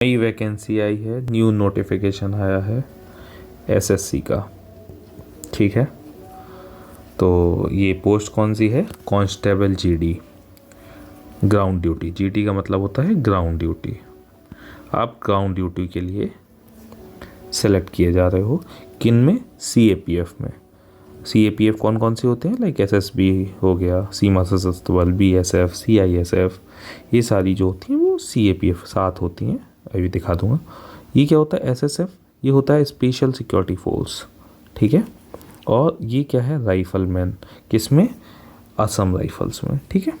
नई वैकेंसी आई है, new notification आया है एसएससी का। ठीक है, तो ये पोस्ट कौन सी है? Constable GD, ground duty. GD का मतलब होता है ग्राउंड ड्यूटी। आप ग्राउंड ड्यूटी के लिए सेलेक्ट किए जा रहे हो। किन में? सीएपीएफ में। सीएपीएफ कौन कौन से होते हैं? लाइक एसएसबी हो गया, सीमा सशस्त्र बल, बीएसएफ, सीआईएसएफ, ये सारी जो होती हैं वो सीएपीएफ साथ होती हैं। अभी दिखा दूंगा। ये क्या होता है? एसएसएफ ये होता है स्पेशल सिक्योरिटी फोर्स। ठीक है, और ये क्या है? राइफलमैन। किसमें? असम राइफल्स में। ठीक है,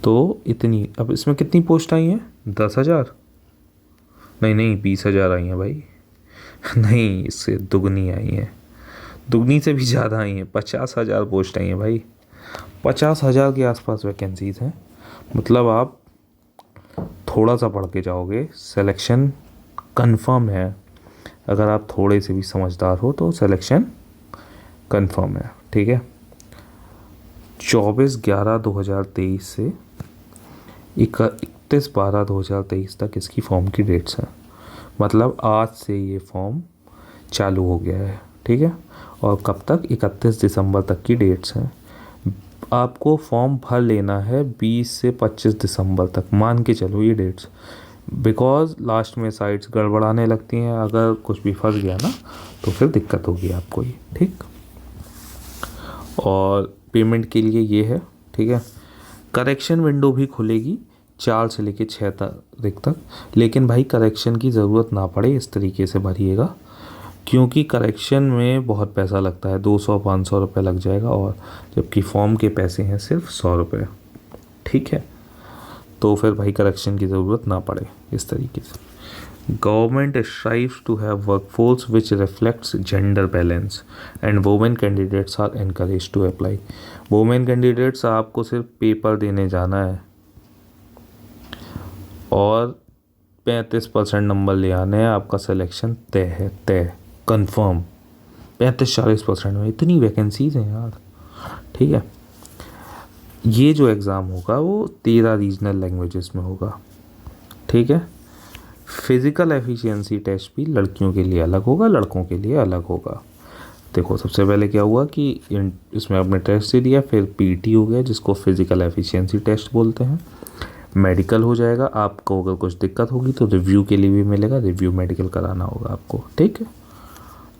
तो इतनी। अब इसमें कितनी पोस्ट आई हैं? 10,000? नहीं 20,000 आई हैं भाई। नहीं, इससे दुगनी आई हैं, दुगनी से भी ज़्यादा आई हैं। 50,000 पोस्ट आई हैं भाई। 50,000 के आसपास वैकेंसीज हैं। मतलब आप थोड़ा सा पढ़ के जाओगे, सिलेक्शन कंफर्म है। अगर आप थोड़े से भी समझदार हो तो सिलेक्शन कंफर्म है। ठीक है, 24/11/2023 से 31/12/2023 तक इसकी फॉर्म की डेट्स हैं। मतलब आज से ये फॉर्म चालू हो गया है। ठीक है, और कब तक? 31 दिसंबर तक की डेट्स हैं। आपको फॉर्म भर लेना है 20 से 25 दिसंबर तक, मान के चलो ये डेट्स। बिकॉज लास्ट में साइट्स गड़बड़ाने लगती हैं, अगर कुछ भी फंस गया ना तो फिर दिक्कत होगी आपको ही। ठीक, और पेमेंट के लिए ये है। ठीक है, करेक्शन विंडो भी खुलेगी 4 से लेकर 6 तारीख तक। लेकिन भाई करेक्शन की ज़रूरत ना पड़े इस तरीके से भरिएगा, क्योंकि करेक्शन में बहुत पैसा लगता है, 200-500 रुपये लग जाएगा, और जबकि फॉर्म के पैसे हैं सिर्फ 100 रुपये। ठीक है, तो फिर भाई करेक्शन की ज़रूरत ना पड़े इस तरीके से। Government strives to have workforce which reflects gender balance and women candidates are encourage to apply. Women candidates आपको सिर्फ पेपर देने जाना है और 35% नंबर ले आने हैं, आपका सिलेक्शन तय है, तय, कंफर्म। 35-40% में इतनी वैकेंसीज हैं यार। ठीक है, ये जो एग्ज़ाम होगा वो 13 रीजनल लैंग्वेजेस में होगा। ठीक है, फिज़िकल एफिशिएंसी टेस्ट भी लड़कियों के लिए अलग होगा, लड़कों के लिए अलग होगा। देखो, सबसे पहले क्या हुआ कि इसमें आपने टेस्ट दे दिया, फिर पीटी हो गया जिसको फिज़िकल एफिशिएंसी टेस्ट बोलते हैं। मेडिकल हो जाएगा, आपको अगर कुछ दिक्कत होगी तो रिव्यू के लिए भी मिलेगा, रिव्यू मेडिकल कराना होगा आपको। ठीक है,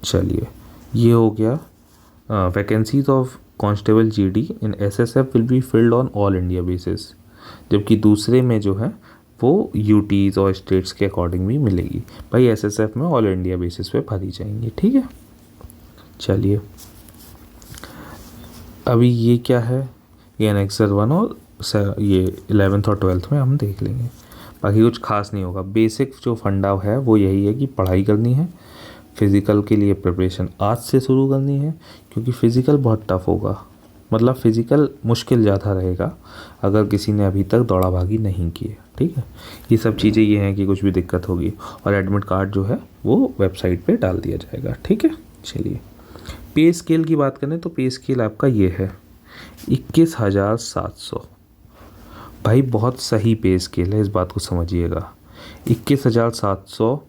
चलिए, ये हो गया। Vacancies of constable GD in SSF will be filled on all India basis, जबकि दूसरे में जो है वो यूटीज़ और स्टेट्स के अकॉर्डिंग भी मिलेगी। भाई एसएसएफ में ऑल इंडिया बेसिस पे भरी जाएंगी। ठीक है, चलिए, अभी ये क्या है? ये एनेक्सर 1 और ये 11th और 12th में हम देख लेंगे। बाकी कुछ खास नहीं होगा। बेसिक जो फंडा है वो यही है कि पढ़ाई करनी है, फ़िज़िकल के लिए प्रिपरेशन आज से शुरू करनी है, क्योंकि फ़िज़िकल बहुत टफ होगा। मतलब फ़िज़िकल मुश्किल ज़्यादा रहेगा अगर किसी ने अभी तक दौड़ा भागी नहीं की है। ठीक है, ये सब चीज़ें ये हैं कि कुछ भी दिक्कत होगी, और एडमिट कार्ड जो है वो वेबसाइट पे डाल दिया जाएगा। ठीक है, चलिए, पे स्केल की बात करें तो पे स्केल आपका ये है 21,700। भाई बहुत सही पे स्केल है, इस बात को समझिएगा। 21,700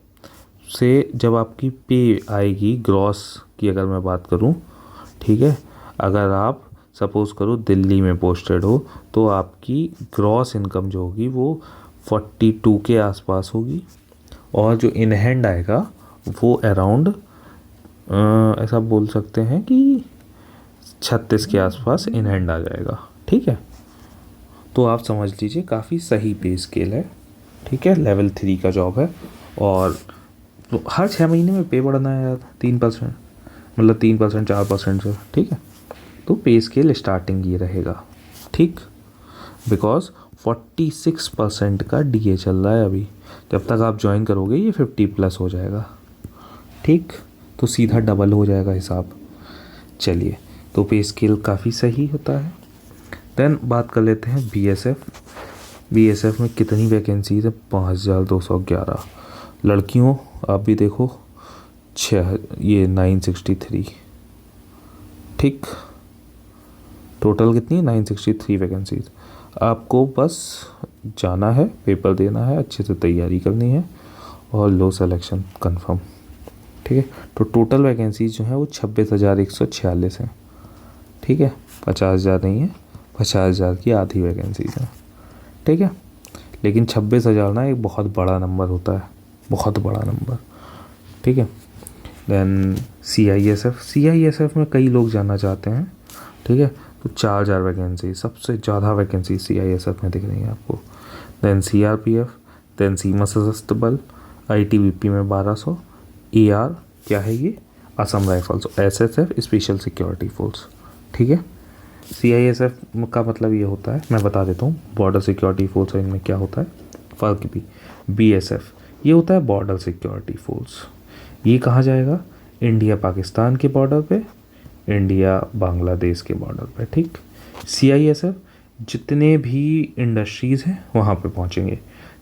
से जब आपकी पे आएगी ग्रॉस की, अगर मैं बात करूं, ठीक है, अगर आप सपोज़ करो दिल्ली में पोस्टेड हो तो आपकी ग्रॉस इनकम जो होगी वो 42 के आसपास होगी, और जो इन हैंड आएगा वो अराउंड ऐसा बोल सकते हैं कि 36 के आसपास इन हैंड आ जाएगा। ठीक है, तो आप समझ लीजिए काफ़ी सही पे स्केल है। ठीक है, लेवल 3 का जॉब है, और तो हर 6 महीने में पे बढ़ना है यार 3%, मतलब 3% 4% से। ठीक है, तो पे स्केल स्टार्टिंग ये रहेगा। ठीक, बिकॉज 46% का डीए चल रहा है अभी। जब तक आप ज्वाइन करोगे ये 50+ हो जाएगा। ठीक, तो सीधा डबल हो जाएगा हिसाब। चलिए, तो पे स्केल काफ़ी सही होता है। देन बात कर लेते हैं बीएसएफ। बीएसएफ में कितनी वैकेंसीज है? 5,211। लड़कियों आप भी देखो, 963। ठीक, टोटल कितनी? 963 वैकेंसीज। आपको बस जाना है, पेपर देना है, अच्छे से तैयारी करनी है और लो सिलेक्शन कंफर्म। ठीक है, तो टोटल वैकेंसीज जो है वो 26,146 हैं। ठीक है, 50,000 नहीं है, 50,000 की आधी वैकेंसीज हैं। ठीक है, लेकिन 26,000 ना एक बहुत बड़ा नंबर होता है, बहुत बड़ा नंबर। ठीक है, देन CISF में कई लोग जाना चाहते हैं। ठीक है, तो 4,000 वैकेंसी, सबसे ज़्यादा वैकेंसी CISF में दिख रही है आपको। देन CRPF, देन सीमा सशस्त्र बल, ITBP में 1200, AR क्या है ये, Assam rifles, SSF special security force. ठीक है, CISF का मतलब ये होता है, मैं बता देता हूँ, बॉर्डर सिक्योरिटी फोर्स है, इनमें क्या होता है फ़र्क भी। BSF ये होता है बॉर्डर सिक्योरिटी फोर्स, ये कहाँ जाएगा, इंडिया पाकिस्तान के बॉर्डर पे, इंडिया बांग्लादेश के बॉर्डर पे। ठीक, CISF जितने भी इंडस्ट्रीज़ हैं वहाँ पे पहुँचेंगे,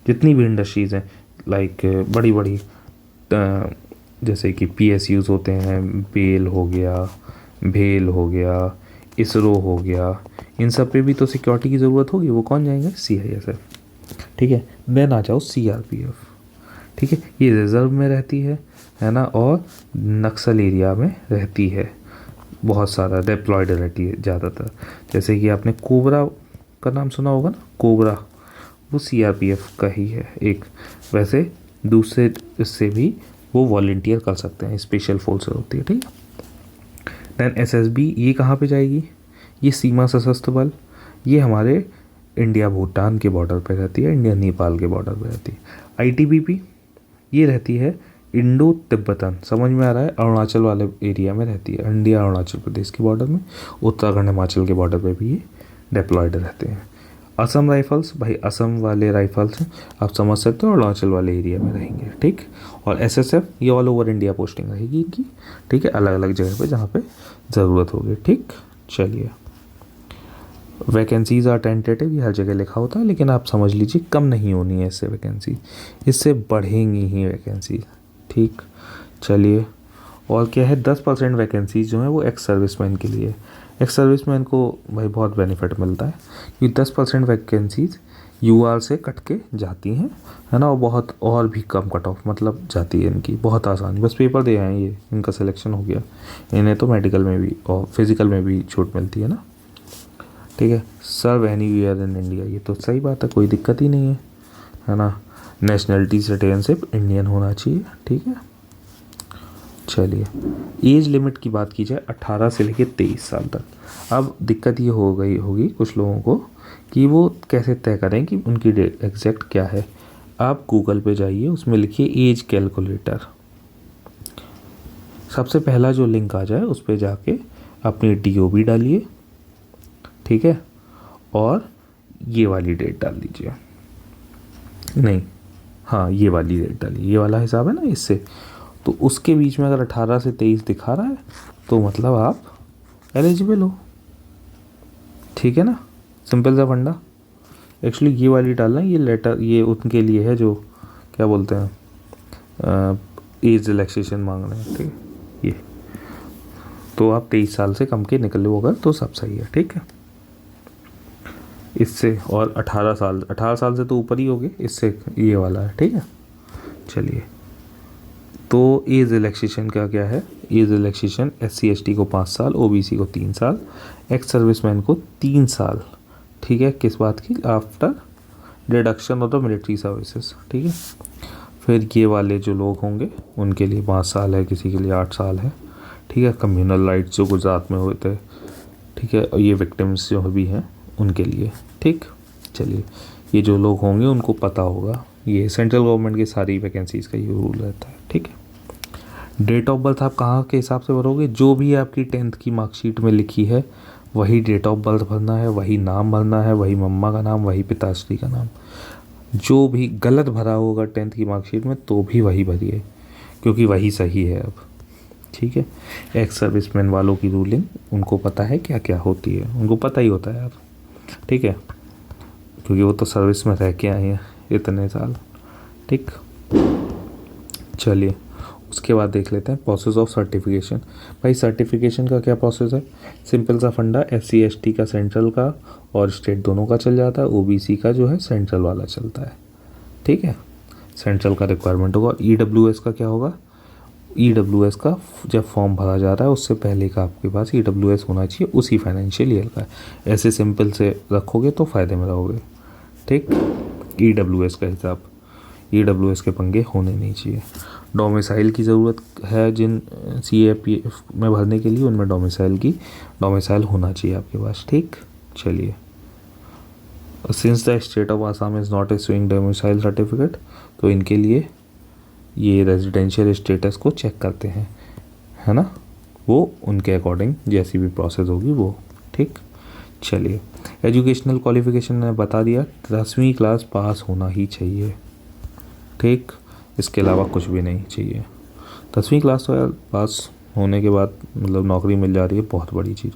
जितनी भी इंडस्ट्रीज़ हैं, लाइक बड़ी बड़ी जैसे कि PSUs होते हैं, बेल हो गया, भेल हो गया, इसरो हो गया, इन सब पे भी तो सिक्योरिटी की ज़रूरत होगी, वो कौन जाएंगे, CISF। ठीक है, देन आ जाओ CRPF। ठीक है, ये रिजर्व में रहती है ना, और नक्सल एरिया में रहती है, बहुत सारा डिप्लॉयड रहती है ज़्यादातर। जैसे कि आपने कोबरा का नाम सुना होगा ना, कोबरा वो CRPF का ही है एक। वैसे दूसरे इससे भी वो वॉलंटियर कर सकते हैं, स्पेशल फोर्स होती है। ठीक है, देन SSB ये कहाँ पे जाएगी, ये सीमा सशस्त्र बल, ये हमारे इंडिया भूटान के बॉर्डर पे रहती है, इंडिया नेपाल के बॉर्डर पे रहती है। ITBP ये रहती है इंडो तिब्बतन, समझ में आ रहा है, अरुणाचल वाले एरिया में रहती है, इंडिया अरुणाचल प्रदेश के बॉर्डर में, उत्तराखंड हिमाचल के बॉर्डर पे भी ये डिप्लॉयड रहते हैं। असम राइफल्स, भाई असम वाले राइफल्स हैं, आप समझ सकते हो, अरुणाचल वाले एरिया में रहेंगे। ठीक, और SSF ये ऑल ओवर इंडिया पोस्टिंग रहेगी इनकी। ठीक है, अलग अलग जगह पे जहाँ पे ज़रूरत होगी। ठीक, चलिए, वैकेंसीज़ आर टेंटेटिव, ये हर जगह लिखा होता है, लेकिन आप समझ लीजिए कम नहीं होनी है इससे वैकेंसी, इससे बढ़ेंगी ही वैकेंसी। ठीक, चलिए, और क्या है, 10% वैकेंसीज जो है वो एक्स सर्विसमैन के लिए। एक्स सर्विसमैन को भाई बहुत बेनिफिट मिलता है, क्योंकि 10% वैकेंसीज UR से कट के जाती हैं, है ना, और बहुत और भी कम कट ऑफ मतलब जाती है इनकी, बहुत आसानी, बस पेपर दे आए ये, इनका सिलेक्शन हो गया। इन्हें तो मेडिकल में भी और फिज़िकल में भी छूट मिलती है ना। ठीक है, सर्व एनीवेयर इन इंडिया, ये तो सही बात है, कोई दिक्कत ही नहीं है ना। नेशनलिटी सिटीजनशिप इंडियन होना चाहिए। ठीक है, चलिए, एज लिमिट की बात की जाए 18 से लेकर 23 साल तक। अब दिक्कत ये हो गई होगी कुछ लोगों को कि वो कैसे तय करें कि उनकी डेट एग्जैक्ट क्या है। आप गूगल पे जाइए, उसमें लिखिए एज कैलकुलेटर, सबसे पहला जो लिंक आ जाए उस पर जाके अपनी DOB डालिए। ठीक है, और ये वाली डेट डाल दीजिए, नहीं हाँ ये वाली डेट डालिए, ये वाला हिसाब है ना इससे, तो उसके बीच में अगर 18 से 23 दिखा रहा है तो मतलब आप एलिजिबल हो। ठीक है ना, सिंपल सा फंडा। एक्चुअली ये वाली डालना, ये लेटर ये उनके लिए है जो क्या बोलते हैं एज रिलैक्सेशन मांग रहे हैं। ठीक है, ये तो आप 23 साल से कम के निकले हो अगर तो सब सही है। ठीक है, इससे और 18 साल से तो ऊपर ही होगे, इससे ये वाला है। ठीक है, चलिए, तो एज रिलैक्सेशन का क्या है, एज रिलैक्सेशन SC/ST को 5 साल, OBC को 3 साल, एक्स सर्विसमैन को 3 साल। ठीक है, किस बात की, after deduction of the military services. ठीक है, फिर ये वाले जो लोग होंगे उनके लिए 5 साल है, किसी के लिए 8 साल है। ठीक है, कम्युनल राइट्स जो गुजरात में हुए थे। ठीक है, और ये विक्टिम्स जो भी हैं उनके लिए। ठीक, चलिए, ये जो लोग होंगे उनको पता होगा, ये सेंट्रल गवर्नमेंट की सारी वैकेंसीज़ का ये रूल रहता है। ठीक है, डेट ऑफ बर्थ आप कहाँ के हिसाब से भरोगे, जो भी आपकी 10th की मार्कशीट में लिखी है वही डेट ऑफ बर्थ भरना है, वही नाम भरना है, वही मम्मा का नाम, वही पिताश्री का नाम। जो भी गलत भरा होगा 10th की मार्कशीट में तो भी वही भरिए, क्योंकि वही सही है अब। ठीक है, एक्स सर्विसमैन वालों की रूलिंग उनको पता है क्या क्या होती है, उनको पता ही होता है यार। ठीक है, क्योंकि वो तो सर्विस में रह के आए हैं इतने साल। ठीक, चलिए, उसके बाद देख लेते हैं प्रोसेस ऑफ सर्टिफिकेशन। भाई सर्टिफिकेशन का क्या प्रोसेस है, सिंपल सा फंडा, SC ST का सेंट्रल का और स्टेट दोनों का चल जाता है, OBC का जो है सेंट्रल वाला चलता है, ठीक है, सेंट्रल का रिक्वायरमेंट होगा। EWS का क्या होगा, EWS का जब फॉर्म भरा जा रहा है उससे पहले का आपके पास EWS होना चाहिए उसी फाइनेंशियल ईयर का। ऐसे सिंपल से रखोगे तो फ़ायदे में रहोगे, ठीक। EWS का हिसाब, EWS के पंगे होने नहीं चाहिए। डोमिसाइल की ज़रूरत है जिन CAPF में भरने के लिए, उनमें डोमिसाइल होना चाहिए आपके पास, ठीक। चलिए, since the state of Assam is not issuing domicile certificate, तो इनके लिए ये रेजिडेंशियल स्टेटस को चेक करते हैं, है ना, वो उनके अकॉर्डिंग जैसी भी प्रोसेस होगी वो, ठीक। चलिए, एजुकेशनल क्वालिफ़िकेशन ने बता दिया, 10वीं क्लास पास होना ही चाहिए, ठीक, इसके अलावा कुछ भी नहीं चाहिए। 10वीं क्लास तो यार पास होने के बाद मतलब नौकरी मिल जा रही है, बहुत बड़ी चीज़,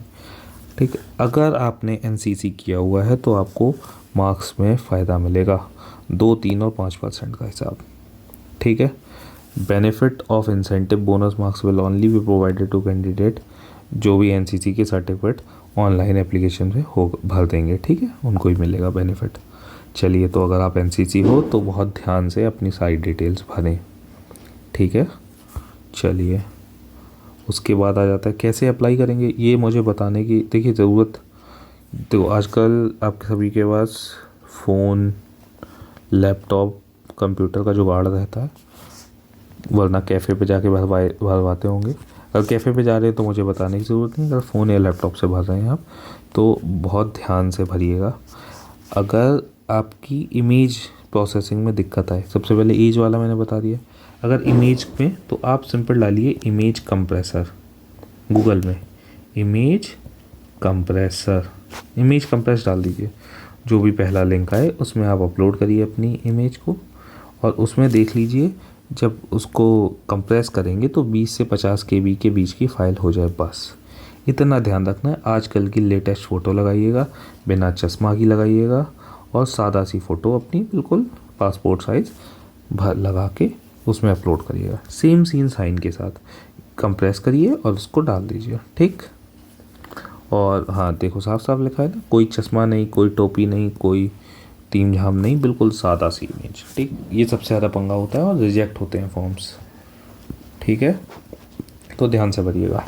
ठीक। अगर आपने NCC किया हुआ है तो आपको मार्क्स में फ़ायदा मिलेगा, 2, 3 और 5% का हिसाब, ठीक है। Benefit of incentive bonus marks will only be provided to candidate जो भी NCC के सर्टिफिकेट ऑनलाइन एप्लीकेशन में हो भर देंगे, ठीक है, उनको ही मिलेगा बेनिफिट। चलिए, तो अगर आप NCC हो तो बहुत ध्यान से अपनी सारी डिटेल्स भरें, ठीक है। चलिए, उसके बाद आ जाता है कैसे अप्लाई करेंगे, ये मुझे बताने की देखिए ज़रूरत, तो आजकल आप सभी के पास फ़ोन, लैपटॉप, कंप्यूटर का जुगाड़ रहता है, वरना कैफ़े पे जाके भरवाते होंगे। अगर कैफ़े पे जा रहे हैं तो मुझे बताने की ज़रूरत नहीं, अगर फ़ोन या लैपटॉप से भर रहे हैं आप तो बहुत ध्यान से भरिएगा। अगर आपकी इमेज प्रोसेसिंग में दिक्कत आए, सबसे पहले एज वाला मैंने बता दिया, अगर इमेज में तो आप सिंपल डालिए इमेज कंप्रेसर, गूगल में इमेज कंप्रेस डाल दीजिए, जो भी पहला लिंक आए उसमें आप अपलोड करिए अपनी इमेज को, और उसमें देख लीजिए जब उसको कंप्रेस करेंगे तो 20 से 50 KB के बीच की फ़ाइल हो जाए, बस इतना ध्यान रखना है। आजकल की लेटेस्ट फ़ोटो लगाइएगा, बिना चश्मा की लगाइएगा, और सादा सी फ़ोटो अपनी बिल्कुल पासपोर्ट साइज़ लगा के उसमें अपलोड करिएगा, सेम सीन साइन के साथ कंप्रेस करिए और उसको डाल दीजिए, ठीक। और हाँ, देखो साफ साफ लिखा है ना, कोई चश्मा नहीं, कोई टोपी नहीं, कोई तीम झाम नहीं, बिल्कुल सादा सी इमेज, ठीक। ये सबसे ज़्यादा पंगा होता है और रिजेक्ट होते हैं फॉर्म्स, ठीक है, तो ध्यान से भरिएगा।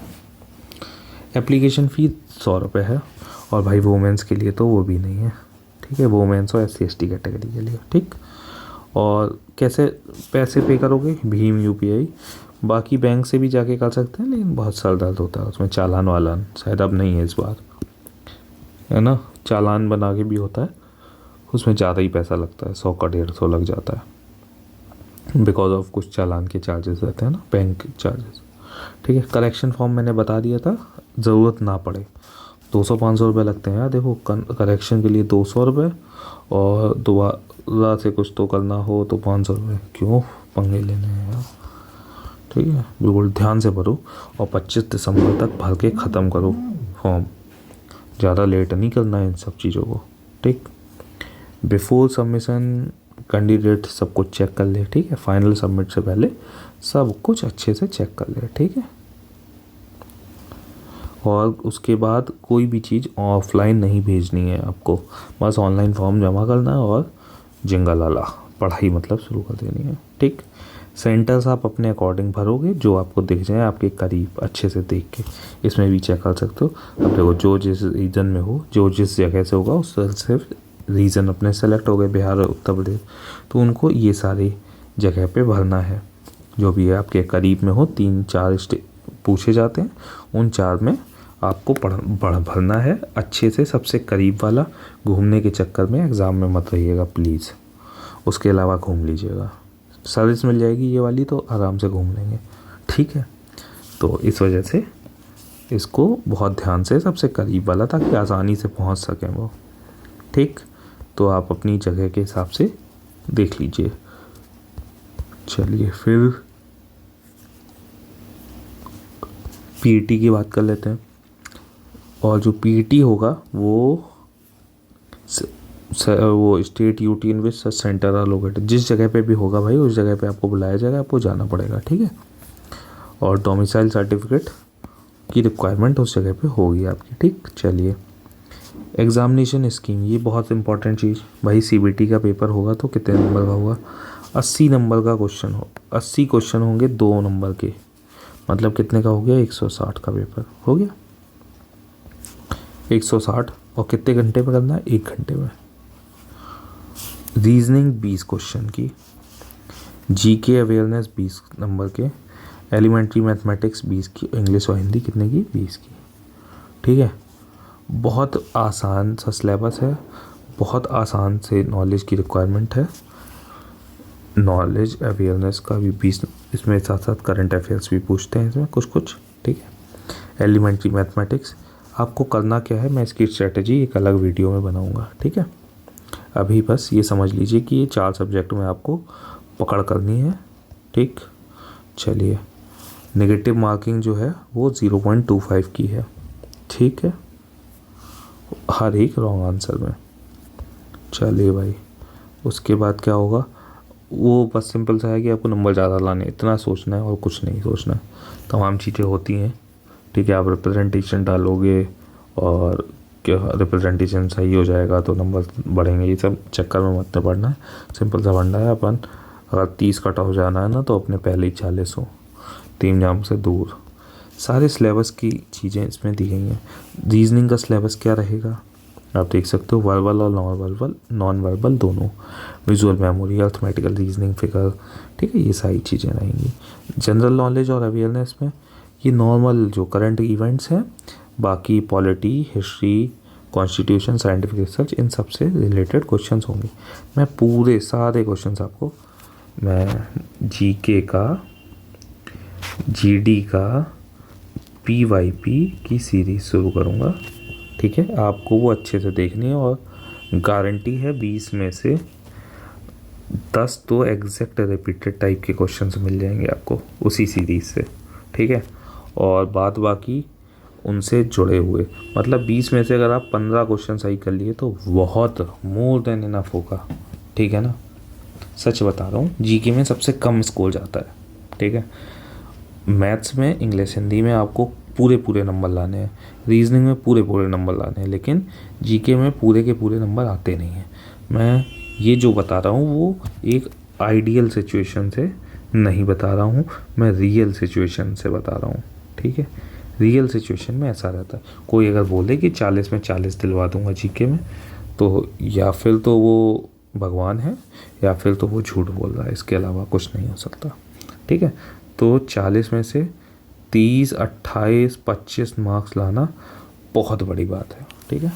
एप्लीकेशन फ़ी 100 रुपये है, और भाई वोमेंस के लिए तो वो भी नहीं है, ठीक है, वोमेंस और SC ST कैटेगरी के लिए, ठीक। और कैसे पैसे पे करोगे, भीम UPI, बाकी बैंक से भी जाके कर सकते हैं, लेकिन बहुत सर दर्द होता है उसमें, चालान वालान शायद अब नहीं है इस बार, है ना, चालान बना के भी होता है, उसमें ज़्यादा ही पैसा लगता है, 100 का 150 लग जाता है, बिकॉज ऑफ कुछ चालान के चार्जेस रहते हैं ना, बैंक चार्जेस, ठीक है। करेक्शन फॉर्म मैंने बता दिया था, ज़रूरत ना पड़े 200-500 रुपये लगते हैं यार, देखो करेक्शन के लिए 200 रुपये, और दोबारा से कुछ तो करना हो तो 500 रुपये, क्यों पंगे लेने हैं यार, ठीक है। बिल्कुल ध्यान से भरो और 25 दिसंबर तक भर के ख़त्म करो फॉर्म, ज़्यादा लेट नहीं करना है इन सब चीज़ों को, ठीक। बिफोर सबमिशन कैंडिडेट सब कुछ चेक कर ले, ठीक है, फाइनल सबमिट से पहले सब कुछ अच्छे से चेक कर ले, ठीक है। और उसके बाद कोई भी चीज़ ऑफलाइन नहीं भेजनी है आपको, बस ऑनलाइन फॉर्म जमा करना है और जिंगा लाला पढ़ाई मतलब शुरू कर देनी है, ठीक। सेंटर्स आप अपने अकॉर्डिंग भरोगे, जो आपको दिख जाए आपके करीब, अच्छे से देख के इसमें भी चेक कर सकते हो। अब देखो, जो जिस रीजन में हो, जो जिस जगह से होगा उस से रीजन अपने सेलेक्ट हो गए, बिहार और उत्तर प्रदेश, तो उनको ये सारी जगह पे भरना है, जो भी है आपके करीब में हो। 3-4 पूछे जाते हैं, उन 4 में आपको भरना है अच्छे से, सबसे करीब वाला। घूमने के चक्कर में एग्ज़ाम में मत रहिएगा प्लीज़, उसके अलावा घूम लीजिएगा, सर्विस मिल जाएगी ये वाली तो आराम से घूम लेंगे, ठीक है। तो इस वजह से इसको बहुत ध्यान से, सबसे करीब वाला, ताकि आसानी से पहुंच सकें वो, ठीक। तो आप अपनी जगह के हिसाब से देख लीजिए। चलिए, फिर PET की बात कर लेते हैं। और जो PET होगा वो state UT with centre located, जिस जगह पे भी होगा भाई उस जगह पे आपको बुलाया जाएगा, आपको जाना पड़ेगा, ठीक है। और डोमिसाइल सर्टिफिकेट की रिक्वायरमेंट उस जगह पे होगी आपकी। ठीक, चलिए एग्ज़ामिनेशन स्कीम, ये बहुत इंपॉर्टेंट चीज़ भाई। सीबीटी का पेपर होगा तो कितने नंबर का होगा? 80 नंबर का क्वेश्चन हो, 80 क्वेश्चन होंगे 2 नंबर के, मतलब कितने का हो गया? 160 का पेपर हो गया। 160 और कितने घंटे में करना है? 1 घंटे में। रीजनिंग 20 क्वेश्चन की, जीके अवेयरनेस 20 नंबर के, एलिमेंट्री मैथमेटिक्स 20 की, इंग्लिश और हिंदी कितने की? 20 की। ठीक है, बहुत आसान सा सिलेबस है, बहुत आसान से नॉलेज की रिक्वायरमेंट है। नॉलेज अवेयरनेस का भी 20, इसमें साथ साथ करंट अफेयर्स भी पूछते हैं इसमें कुछ कुछ। ठीक है, एलिमेंट्री मैथमेटिक्स आपको करना क्या है, मैं इसकी स्ट्रेटजी एक अलग वीडियो में बनाऊंगा। ठीक है, अभी बस ये समझ लीजिए कि ये 4 सब्जेक्ट में आपको पकड़ करनी है। ठीक, चलिए नेगेटिव मार्किंग जो है वो 0.25 की है। ठीक है, हर एक रॉन्ग आंसर में। चलिए भाई, उसके बाद क्या होगा? वो बस सिंपल सा है कि आपको नंबर ज़्यादा लाने, इतना सोचना है और कुछ नहीं सोचना है। तमाम चीज़ें होती हैं। ठीक है, आप रिप्रेजेंटेशन डालोगे और क्या रिप्रेजेंटेशन सही हो जाएगा तो नंबर बढ़ेंगे, ये सब चक्कर में मत पड़ना है। सिंपल सा फंडा है, अपन अगर 30 कट ऑफ जाना है ना तो अपने पहले ही 40 हो, 3 जाम से दूर। सारे सिलेबस की चीज़ें इसमें दी गई हैं। रीजनिंग का सिलेबस क्या रहेगा आप देख सकते हो, वर्बल और नॉन वर्बल दोनों, visual memory, arithmetical, reasoning, figure. ठीक है, ये सारी चीज़ें रहेंगी। जनरल नॉलेज और अवेयरनेस में ये नॉर्मल जो करंट इवेंट्स हैं, बाकी polity, history, constitution, scientific research, इन सब से रिलेटेड क्वेश्चंस होंगे। मैं पूरे सारे क्वेश्चंस आपको, मैं जीके का, जीडी का, पीवाईपी की सीरीज शुरू करूँगा। ठीक है, आपको वो अच्छे से देखनी है और गारंटी है 20 में से 10 तो एग्जैक्ट रिपीटेड टाइप के क्वेश्चंस मिल जाएंगे आपको उसी सीरीज से। ठीक है, और बाद बाकी उनसे जुड़े हुए, मतलब 20 में से अगर आप 15 क्वेश्चन सही कर लिए तो बहुत मोर देन इनफ होगा। ठीक है ना, सच बता रहा हूँ, जीके में सबसे कम स्कोर जाता है। ठीक है, मैथ्स में, इंग्लिश, हिंदी में आपको पूरे पूरे नंबर लाने हैं, रीजनिंग में पूरे पूरे नंबर लाने हैं, लेकिन जीके में पूरे के पूरे नंबर आते नहीं हैं। मैं ये जो बता रहा हूँ वो एक आइडियल सिचुएशन से नहीं बता रहा हूँ, मैं रियल सिचुएशन से बता रहा हूँ। ठीक है, रियल सिचुएशन में ऐसा रहता है। कोई अगर बोले कि 40 में 40 दिलवा दूंगा जीके में, तो या फिर तो वो भगवान है या फिर तो वो झूठ बोल रहा है, इसके अलावा कुछ नहीं हो सकता। ठीक है, तो 40 में से 30, 28, 25 मार्क्स लाना बहुत बड़ी बात है। ठीक है,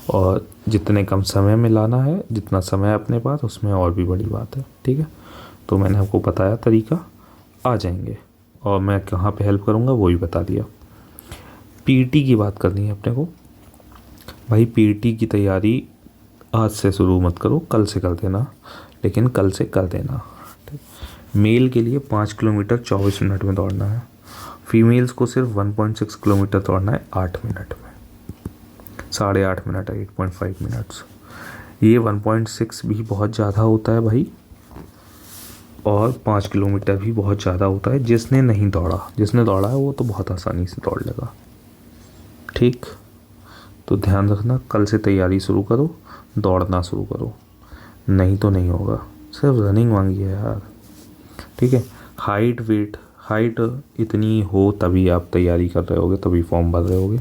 और जितने कम समय में लाना है, जितना समय अपने पास, उसमें और भी बड़ी बात है। ठीक है, तो मैंने आपको बताया तरीका, आ जाएंगे, और मैं कहाँ पे हेल्प करूँगा वो भी बता दिया। पीटी की बात करनी है अपने को भाई। पीटी की तैयारी आज से शुरू मत करो, कल से कर देना, लेकिन कल से कर देना। मेल के लिए 5 किलोमीटर 24 मिनट में दौड़ना है, फीमेल्स को सिर्फ 1.6 किलोमीटर दौड़ना है 8 मिनट में, 8.5 मिनट है, 8.5 मिनट्स। ये 1.6 भी बहुत ज़्यादा होता है भाई, और 5 किलोमीटर भी बहुत ज़्यादा होता है। जिसने नहीं दौड़ा, जिसने दौड़ा है वो तो बहुत आसानी से दौड़ लेगा। ठीक, तो ध्यान रखना, कल से तैयारी शुरू करो, दौड़ना शुरू करो, नहीं तो नहीं होगा। सिर्फ रनिंग मांगी है यार। ठीक है, हाइट, वेट, हाइट इतनी हो तभी आप तैयारी कर रहे होगे, तभी फॉर्म भर रहे होगे।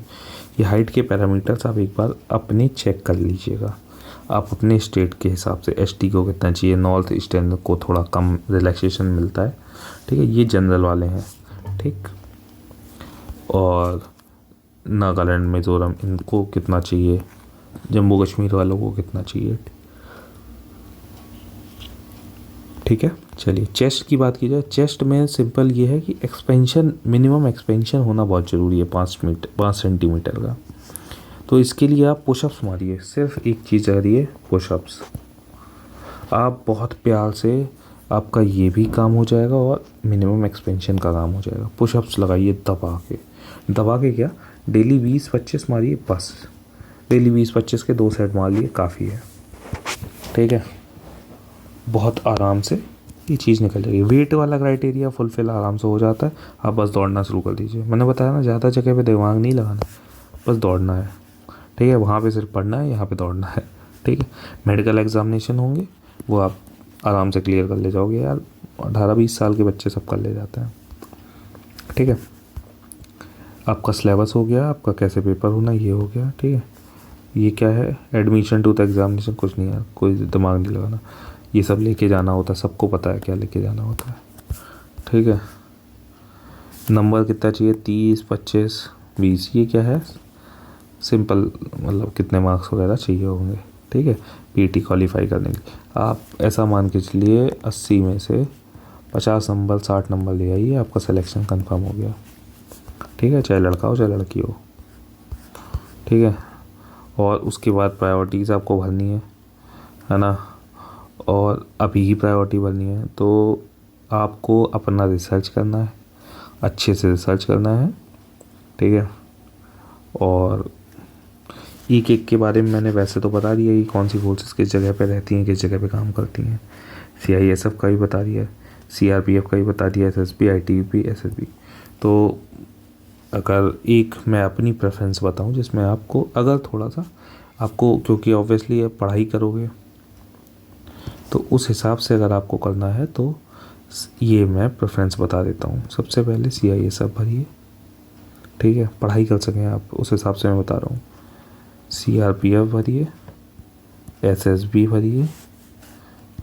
ये हाइट के पैरामीटर्स आप एक बार अपने चेक कर लीजिएगा, आप अपने स्टेट के हिसाब से। एसटी को कितना चाहिए, नॉर्थ ईस्टर्न को थोड़ा कम रिलैक्सेशन मिलता है। ठीक है, ये जनरल वाले हैं। ठीक, और नागालैंड, मिज़ोरम, इनको कितना चाहिए, जम्मू कश्मीर वालों को कितना चाहिए। ठीक है, चलिए चेस्ट की बात की जाए। चेस्ट में सिंपल ये है कि एक्सपेंशन, मिनिमम एक्सपेंशन होना बहुत ज़रूरी है 5 सेंटीमीटर का। तो इसके लिए आप पुशअप्स मारिए, सिर्फ एक चीज़ करिए, पुशअप्स। आप बहुत प्यार से, आपका ये भी काम हो जाएगा और मिनिमम एक्सपेंशन का काम हो जाएगा। पुशअप्स लगाइए दबा के क्या, डेली 20-25 मारिए बस। डेली 20-25 के 2 सेट मार लिए, काफ़ी है। ठीक है, बहुत आराम से ये चीज़ निकल जाएगी। वेट वाला क्राइटेरिया फुलफिल आराम से हो जाता है, आप बस दौड़ना शुरू कर दीजिए। मैंने बताया ना, ज़्यादा जगह पे दिमाग नहीं लगाना, बस दौड़ना है, ठीक है। वहाँ पे सिर्फ पढ़ना है, यहाँ पे दौड़ना है, ठीक है। मेडिकल एग्जामिनेशन होंगे, वो आप आराम से क्लियर कर ले जाओगे यार, 18-20 साल के बच्चे सब कर ले जाते हैं, ठीक है। आपका सिलेबस हो गया, आपका कैसे पेपर होना ये हो गया, ठीक है। ये क्या है, एडमिशन टू द एग्जामिनेशन, कुछ नहीं यार, कोई दिमाग नहीं लगाना, ये सब लेके जाना होता है, सबको पता है क्या लेके जाना होता है, ठीक है। नंबर कितना चाहिए, 30, 25, 20, ये क्या है, सिंपल, मतलब कितने मार्क्स वगैरह चाहिए होंगे, ठीक है, पीटी क्वालिफाई करने के लिए। आप ऐसा मान के चलिए 80 में से 50 नंबर 60 नंबर ले आइए, आपका सिलेक्शन कंफर्म हो गया, ठीक है, चाहे लड़का हो चाहे लड़की हो, ठीक है। और उसके बाद प्रायोरिटीज़ आपको भरनी है ना, और अभी ही प्रायोरिटी भरनी है, तो आपको अपना रिसर्च करना है, अच्छे से रिसर्च करना है, ठीक है। और एक एक के बारे में मैंने वैसे तो बता दिया कि कौन सी फोर्सेस किस जगह पे रहती हैं, किस जगह पे काम करती हैं, CISF का भी बता दिया, CRPF का भी बता दिया, SSB, ITBP, SSB। तो अगर एक मैं अपनी प्रेफरेंस बताऊं जिसमें आपको अगर थोड़ा सा आपको, क्योंकि ऑब्वियसली आप पढ़ाई करोगे तो उस हिसाब से अगर आपको करना है तो ये मैं प्रेफरेंस बता देता हूँ। सबसे पहले CISF भरिए, ठीक है, पढ़ाई कर सकें आप, उस हिसाब से मैं बता रहा हूँ। CRPF भरिए, SSB भरिए,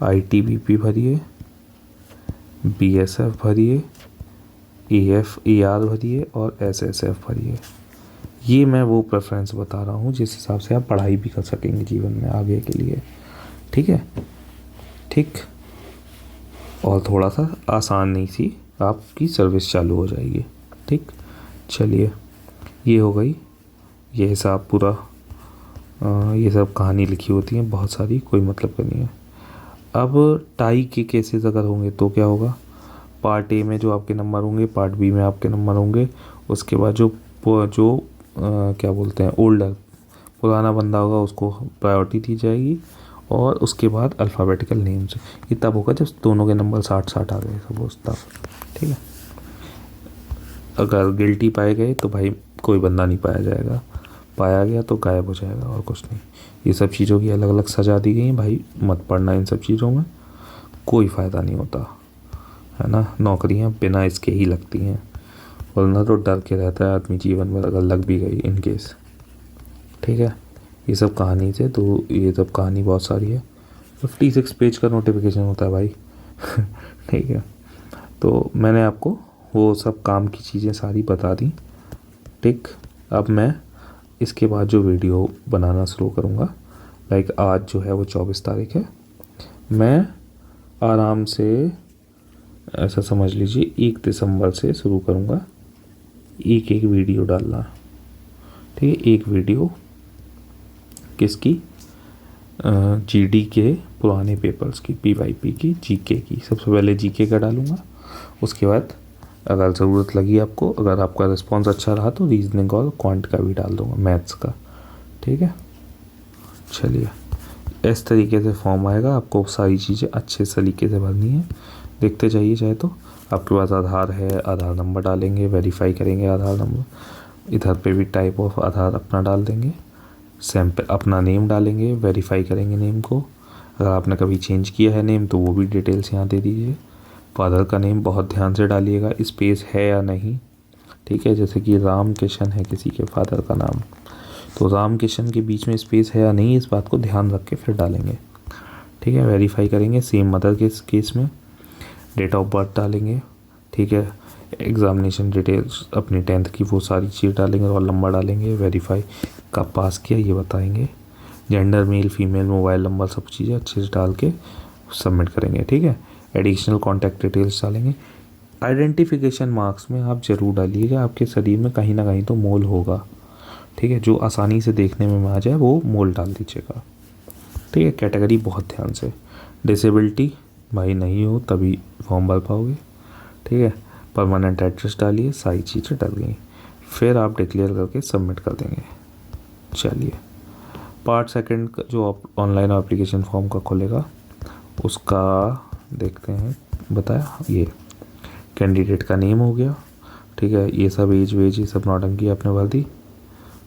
ITBP भरिए, BSF भरिए, AR भरिए और SSF भरिए। ये मैं वो प्रेफरेंस बता रहा हूँ जिस हिसाब से आप पढ़ाई भी कर सकेंगे जीवन में आगे के लिए, ठीक है, ठीक। और थोड़ा सा आसान नहीं सी आपकी सर्विस चालू हो जाएगी, ठीक। चलिए, ये हो गई, ये हिसाब पूरा, ये सब कहानी लिखी होती है बहुत सारी, कोई मतलब का नहीं है। अब टाई के केसेस अगर होंगे तो क्या होगा, पार्ट ए में जो आपके नंबर होंगे, पार्ट बी में आपके नंबर होंगे, उसके बाद जो क्या बोलते हैं, ओल्डर पुराना बंदा होगा उसको प्रायोरिटी दी जाएगी, और उसके बाद अल्फ़ाबेटिकल नेम से। ये तब होगा जब दोनों के नंबर 60-60 आ गए सपोज, तब, ठीक है। अगर गिल्टी पाए गए तो भाई कोई बंदा नहीं पाया जाएगा, पाया गया तो गायब हो जाएगा, और कुछ नहीं। ये सब चीज़ों की अलग अलग सजा दी गई है भाई, मत पढ़ना इन सब चीज़ों में, कोई फ़ायदा नहीं होता है ना। नौकरियां बिना इसके ही लगती हैं, वरना तो डर के रहता है आदमी जीवन में अगर लग भी गई इन केस, ठीक है। ये सब कहानी से, तो ये सब कहानी बहुत सारी है, 56 पेज का नोटिफिकेशन होता है भाई ठीक है। तो मैंने आपको वो सब काम की चीज़ें सारी बता दी, ठीक। अब मैं इसके बाद जो वीडियो बनाना शुरू करूँगा, लाइक आज जो है वो 24 तारीख है, मैं आराम से ऐसा समझ लीजिए 1 दिसंबर से शुरू करूँगा एक एक वीडियो डालना, ठीक है। एक वीडियो किसकी, GD के पुराने पेपर्स की, PYP की, GK की। सबसे पहले GK का डालूँगा, उसके बाद अगर ज़रूरत लगी आपको, अगर आपका रिस्पांस अच्छा रहा तो रीजनिंग और क्वांट का भी डाल दूँगा, मैथ्स का, ठीक है। चलिए, इस तरीके से फॉर्म आएगा, आपको सारी चीज़ें अच्छे तरीके से भरनी है, देखते जाइए। चाहे तो आपके पास आधार है, आधार नंबर डालेंगे, वेरीफाई करेंगे आधार नंबर, इधर पे भी टाइप ऑफ आधार अपना डाल देंगे, सैम्पल अपना नेम डालेंगे, वेरीफाई करेंगे नेम को। अगर आपने कभी चेंज किया है नेम तो वो भी डिटेल्स यहाँ दे दीजिए। फादर का नेम बहुत ध्यान से डालिएगा, स्पेस है या नहीं, ठीक है। जैसे कि राम किशन है किसी के फादर का नाम, तो राम किशन के बीच में स्पेस है या नहीं, इस बात को ध्यान रख के फिर डालेंगे, ठीक है। वेरीफाई करेंगे। सेम मदर के केस में डेट ऑफ बर्थ डालेंगे, ठीक है। एग्ज़ामिनेशन डिटेल्स अपनी 10th की वो सारी चीज़ डालेंगे, रोल नंबर डालेंगे, वेरीफाई कब पास किया ये बताएंगे, gender male female, mobile number, सब चीज़ें अच्छे से डाल के सबमिट करेंगे, ठीक है। एडिशनल कॉन्टैक्ट डिटेल्स डालेंगे। आइडेंटिफिकेशन मार्क्स में आप ज़रूर डालिएगा, आपके शरीर में कहीं ना कहीं तो मोल होगा, ठीक है। जो आसानी से देखने में आ जाए वो मोल डाल दीजिएगा, ठीक है। कैटेगरी बहुत ध्यान से, डिसेबिलिटी भाई नहीं हो तभी फॉर्म भर पाओगे, ठीक है। परमानेंट एड्रेस डालिए, सारी चीज़ें डाल गई, फिर आप डिक्लेयर करके सबमिट कर देंगे। चलिए, पार्ट सेकंड का जो ऑनलाइन एप्लीकेशन फॉर्म का खुलेगा उसका देखते हैं। बताया। ये कैंडिडेट का नेम हो गया, ठीक है। ये सब एज वेज ये सब नौटंकी आपने भर दी,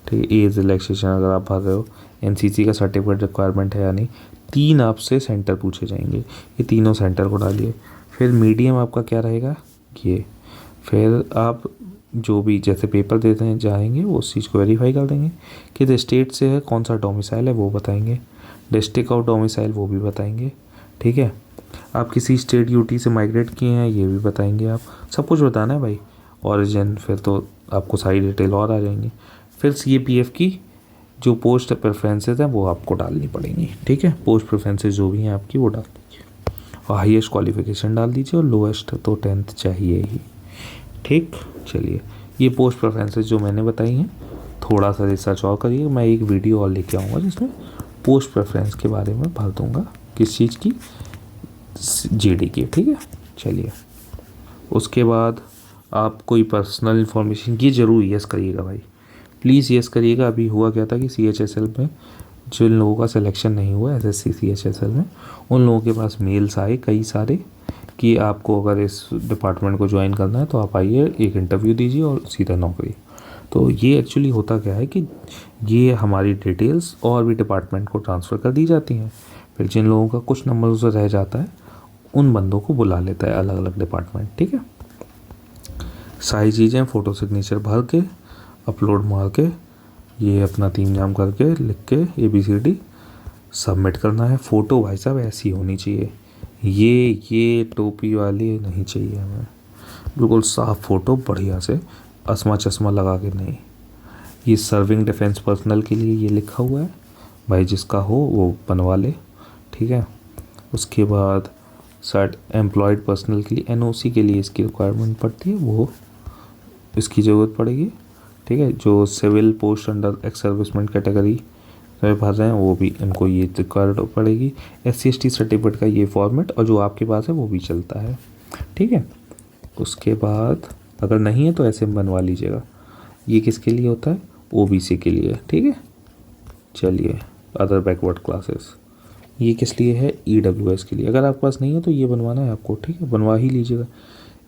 ठीक है। एज रिलैक्सेशन अगर आप भर रहे हो, एनसीसी का सर्टिफिकेट रिक्वायरमेंट है या नहीं। 3 आपसे सेंटर पूछे जाएंगे, ये तीनों सेंटर को डालिए। फिर मीडियम आपका क्या रहेगा ये। फिर आप जो भी जैसे पेपर देते हैं जाएंगे वो उस चीज़ को वेरीफाई कर देंगे। किस स्टेट से है, कौन सा डोमिसाइल है वो बताएंगे, डिस्ट्रिक्ट ऑफ डोमिसाइल वो भी बताएंगे, ठीक है। आप किसी स्टेट यूटी से माइग्रेट किए हैं ये भी बताएंगे, आप सब कुछ बताना है भाई। ऑरिजिन, फिर तो आपको सारी डिटेल और आ जाएंगी। फिर CAPF की जो पोस्ट प्रेफरेंसेस हैं वो आपको डालनी पड़ेंगी, ठीक है। पोस्ट प्रेफरेंसेस जो भी हैं आपकी वो डाल दीजिए, और हाईएस्ट क्वालिफिकेशन डाल दीजिए, और लोएस्ट तो 10th चाहिए ही, ठीक। चलिए, ये पोस्ट प्रेफरेंसेस जो मैंने बताई हैं, थोड़ा सा रिसर्च और करिए। मैं एक वीडियो और लेके आऊँगा जिसमें पोस्ट प्रेफरेंस के बारे में भर दूँगा, किस चीज़ की, GD की, ठीक है। चलिए, उसके बाद आप कोई पर्सनल इन्फॉर्मेशन की ज़रूर यस करिएगा भाई, प्लीज़ यस करिएगा। अभी हुआ क्या था कि CHSL में जिन लोगों का सिलेक्शन नहीं हुआ SSC CHSL में, उन लोगों के पास मेल्स आए कई सारे कि आपको अगर इस डिपार्टमेंट को ज्वाइन करना है तो आप आइए, एक इंटरव्यू दीजिए और सीधा नौकरी। तो ये एक्चुअली होता क्या है कि ये हमारी डिटेल्स और भी डिपार्टमेंट को ट्रांसफ़र कर दी जाती हैं। फिर जिन लोगों का कुछ नंबर उसे रह जाता है उन बंदों को बुला लेता है अलग अलग डिपार्टमेंट, ठीक है। सारी चीज़ें फ़ोटो सिग्नेचर भर के अपलोड मार के ये अपना 3 जाम करके लिख के ABCD सबमिट करना है। फ़ोटो भाई साहब ऐसी होनी चाहिए, ये टोपी वाली नहीं चाहिए हमें, बिल्कुल साफ़ फ़ोटो बढ़िया से, असमा चश्मा लगा के नहीं। ये सर्विंग डिफेंस पर्सनल के लिए ये लिखा हुआ है भाई, जिसका हो वो बनवा ले, ठीक है। उसके बाद सर्ट एम्प्लॉयड पर्सनल के लिए NOC के लिए इसकी रिक्वायरमेंट पड़ती है, वो इसकी ज़रूरत पड़ेगी, ठीक है। जो civil post under ex servicemen category में भर रहे हैं वो भी इनको ये रिक्वायर्ड पड़ेगी। SC/ST सर्टिफिकेट का ये फॉर्मेट, और जो आपके पास है वो भी चलता है, ठीक है। उसके बाद अगर नहीं है तो ऐसे बनवा लीजिएगा। ये किसके लिए होता है, OBC के लिए, ठीक है। चलिए, अदर बैकवर्ड क्लासेस ये किस लिए है, EWS के लिए। अगर आपके पास नहीं है तो ये बनवाना है आपको, ठीक है, बनवा ही लीजिएगा।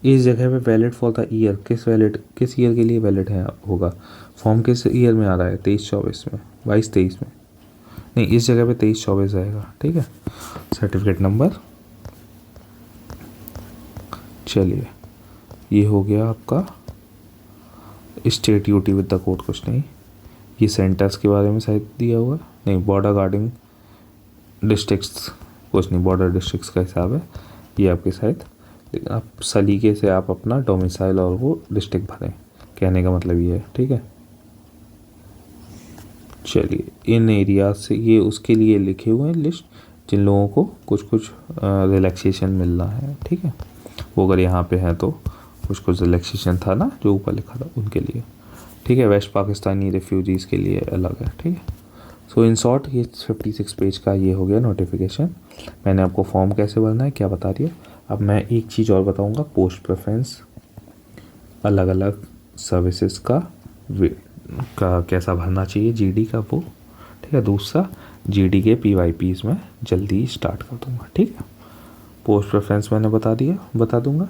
इस जगह पे वैलिड फॉर द ईयर, किस ईयर के लिए वैलिड है होगा, फॉर्म किस ईयर में आ रहा है, 23-24 में, 22-23 में नहीं, इस जगह पे 23-24 आएगा, ठीक है। सर्टिफिकेट नंबर, चलिए ये हो गया आपका state UT with the code, कुछ नहीं। ये सेंटर्स के बारे में शायद दिया हुआ नहीं, बॉर्डर गार्डिंग डिस्ट्रिक्ट्स कुछ नहीं, बॉर्डर डिस्ट्रिक्ट्स का हिसाब है ये आपके शायद, लेकिन आप सलीके से आप अपना डोमिसाइल और वो डिस्ट्रिक्ट भरें, कहने का मतलब ये है, ठीक है। चलिए, इन एरियाज से ये उसके लिए लिखे हुए हैं लिस्ट, जिन लोगों को कुछ कुछ रिलैक्सेशन मिलना है, ठीक है। वो अगर यहाँ पे हैं तो कुछ रिलैक्सेशन था ना जो ऊपर लिखा था उनके लिए, ठीक है। वेस्ट पाकिस्तानी रेफ्यूजीज़ के लिए अलग है, ठीक है। सो इन शॉर्ट ये 56 पेज का ये हो गया नोटिफिकेशन। मैंने आपको फॉर्म कैसे भरना है क्या बता दिया। अब मैं एक चीज़ और बताऊंगा, पोस्ट प्रेफरेंस अलग अलग सर्विसेज का कैसा भरना चाहिए, GD का वो, ठीक है। दूसरा GD के PYPs में जल्दी स्टार्ट कर दूंगा, ठीक है। पोस्ट प्रेफरेंस मैंने बता दूंगा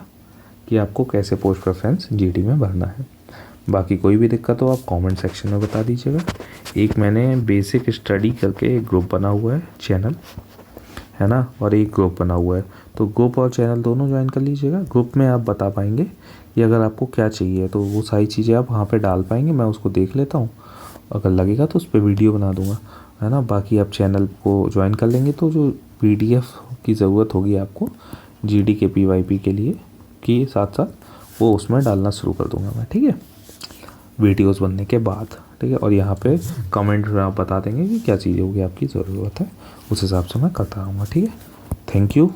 कि आपको कैसे पोस्ट प्रेफरेंस GD में भरना है। बाकी कोई भी दिक्कत हो आप कमेंट सेक्शन में बता दीजिएगा। एक मैंने बेसिक स्टडी करके एक ग्रुप बना हुआ है, चैनल है ना, और एक ग्रुप बना हुआ है, तो ग्रुप और चैनल दोनों ज्वाइन कर लीजिएगा। ग्रुप में आप बता पाएंगे कि अगर आपको क्या चाहिए तो वो सारी चीज़ें आप वहाँ पे डाल पाएंगे, मैं उसको देख लेता हूँ, अगर लगेगा तो उस पर वीडियो बना दूँगा, है ना। बाकी आप चैनल को ज्वाइन कर लेंगे तो जो PDF की ज़रूरत होगी आपको GD के PYP के लिए के साथ साथ वो उसमें डालना शुरू कर दूँगा मैं, ठीक है, वीडियोस बनने के बाद, ठीक है। और यहाँ पे कमेंट में आप बता देंगे कि क्या चीज़ होगी आपकी ज़रूरत है, उस हिसाब से मैं करता रहूँगा, ठीक है। Thank you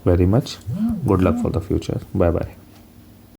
very much, good luck for the future, bye bye.